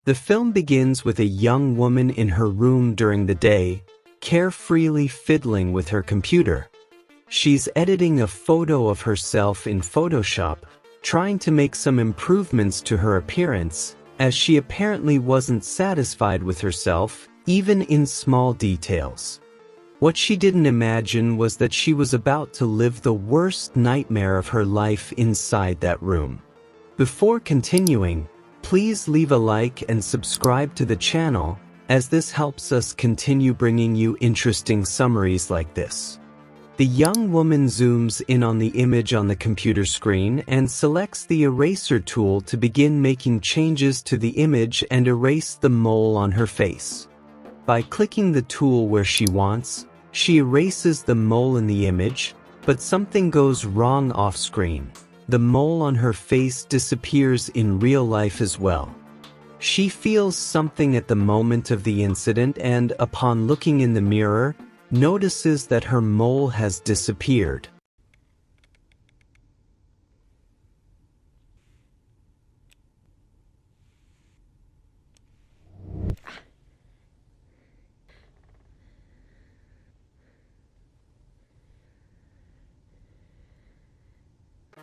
The film begins with a young woman in her room during the day, carefreely fiddling with her computer. She's editing a photo of herself in Photoshop, trying to make some improvements to her appearance, as she apparently wasn't satisfied with herself, even in small details. What she didn't imagine was that she was about to live the worst nightmare of her life inside that room. Before continuing, please leave a like and subscribe to the channel, as this helps us continue bringing you interesting summaries like this. The young woman zooms in on the image on the computer screen and selects the eraser tool to begin making changes to the image and erase the mole on her face. By clicking the tool where she wants, she erases the mole in the image, but something goes wrong off-screen. The mole on her face disappears in real life as well. She feels something at the moment of the incident and, upon looking in the mirror, notices that her mole has disappeared.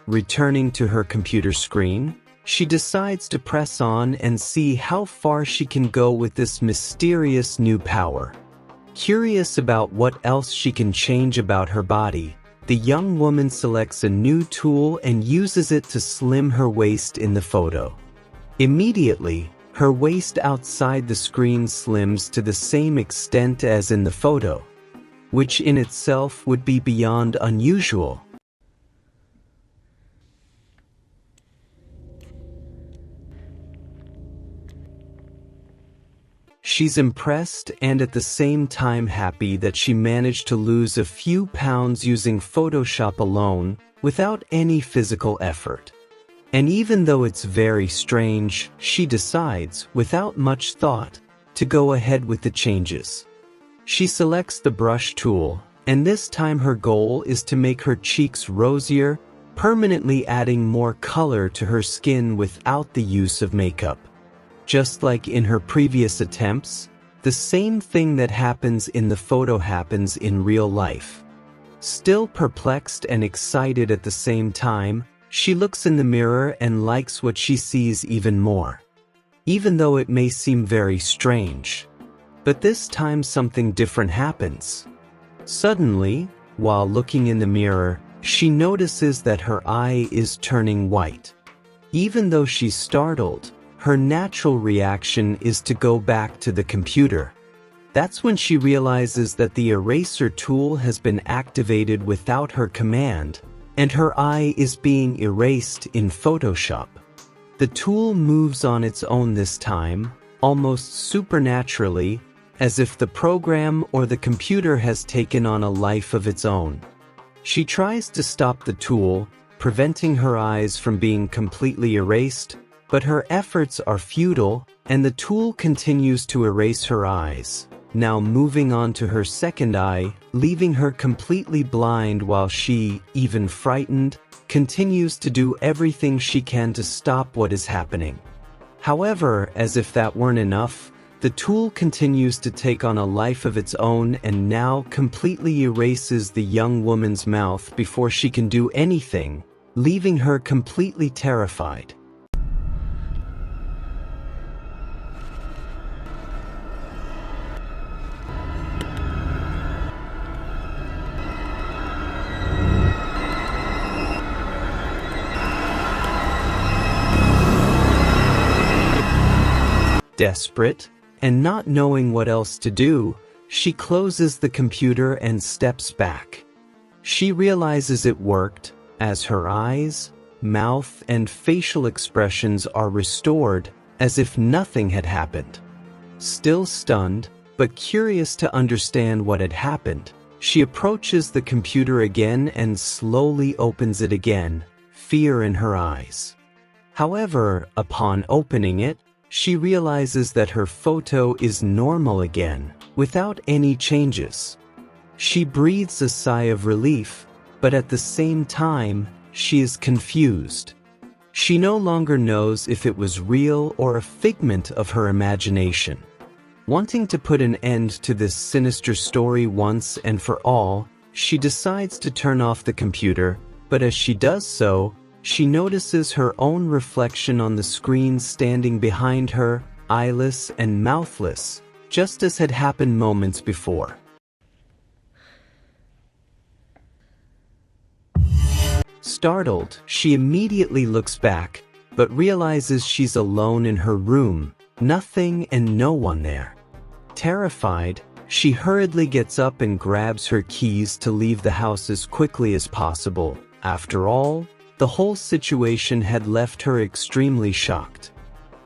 Returning to her computer screen, she decides to press on and see how far she can go with this mysterious new power. Curious about what else she can change about her body, the young woman selects a new tool and uses it to slim her waist in the photo. Immediately, her waist outside the screen slims to the same extent as in the photo, which in itself would be beyond unusual. She's impressed and at the same time happy that she managed to lose a few pounds using Photoshop alone without any physical effort. And even though it's very strange, she decides, without much thought, to go ahead with the changes. She selects the brush tool, and this time her goal is to make her cheeks rosier, permanently adding more color to her skin without the use of makeup. Just like in her previous attempts, the same thing that happens in the photo happens in real life. Still perplexed and excited at the same time, she looks in the mirror and likes what she sees even more. Even though it may seem very strange. But this time something different happens. Suddenly, while looking in the mirror, she notices that her eye is turning white. Even though she's startled, her natural reaction is to go back to the computer. That's when she realizes that the eraser tool has been activated without her command, and her eye is being erased in Photoshop. The tool moves on its own this time, almost supernaturally, as if the program or the computer has taken on a life of its own. She tries to stop the tool, preventing her eyes from being completely erased, but her efforts are futile, and the tool continues to erase her eyes, now moving on to her second eye, leaving her completely blind while she, even frightened, continues to do everything she can to stop what is happening. However, as if that weren't enough, the tool continues to take on a life of its own and now completely erases the young woman's mouth before she can do anything, leaving her completely terrified. Desperate, and not knowing what else to do, she closes the computer and steps back. She realizes it worked, as her eyes, mouth, and facial expressions are restored, as if nothing had happened. Still stunned, but curious to understand what had happened, she approaches the computer again and slowly opens it again, fear in her eyes. However, upon opening it, she realizes that her photo is normal again, without any changes. She breathes a sigh of relief, but at the same time, she is confused. She no longer knows if it was real or a figment of her imagination. Wanting to put an end to this sinister story once and for all, she decides to turn off the computer, but as she does so, she notices her own reflection on the screen standing behind her, eyeless and mouthless, just as had happened moments before. Startled, she immediately looks back, but realizes she's alone in her room, nothing and no one there. Terrified, she hurriedly gets up and grabs her keys to leave the house as quickly as possible. After all, the whole situation had left her extremely shocked.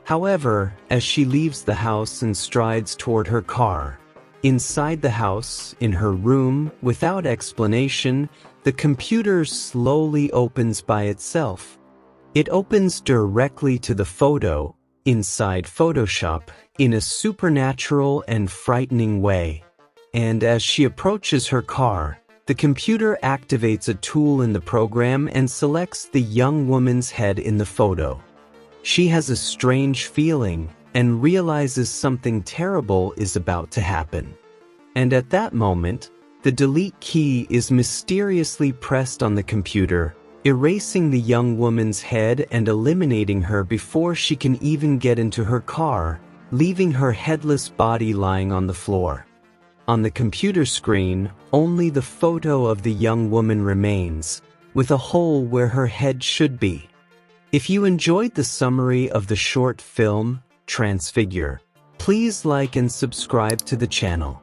However, as she leaves the house and strides toward her car, inside the house, in her room, without explanation, the computer slowly opens by itself. It opens directly to the photo, inside Photoshop, in a supernatural and frightening way. And as she approaches her car, the computer activates a tool in the program and selects the young woman's head in the photo. She has a strange feeling and realizes something terrible is about to happen. And at that moment, the delete key is mysteriously pressed on the computer, erasing the young woman's head and eliminating her before she can even get into her car, leaving her headless body lying on the floor. On the computer screen, only the photo of the young woman remains, with a hole where her head should be. If you enjoyed the summary of the short film, Transfigure, please like and subscribe to the channel.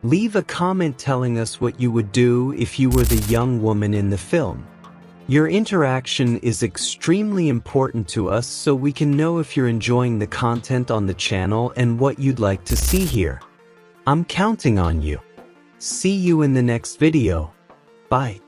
Leave a comment telling us what you would do if you were the young woman in the film. Your interaction is extremely important to us so we can know if you're enjoying the content on the channel and what you'd like to see here. I'm counting on you. See you in the next video. Bye.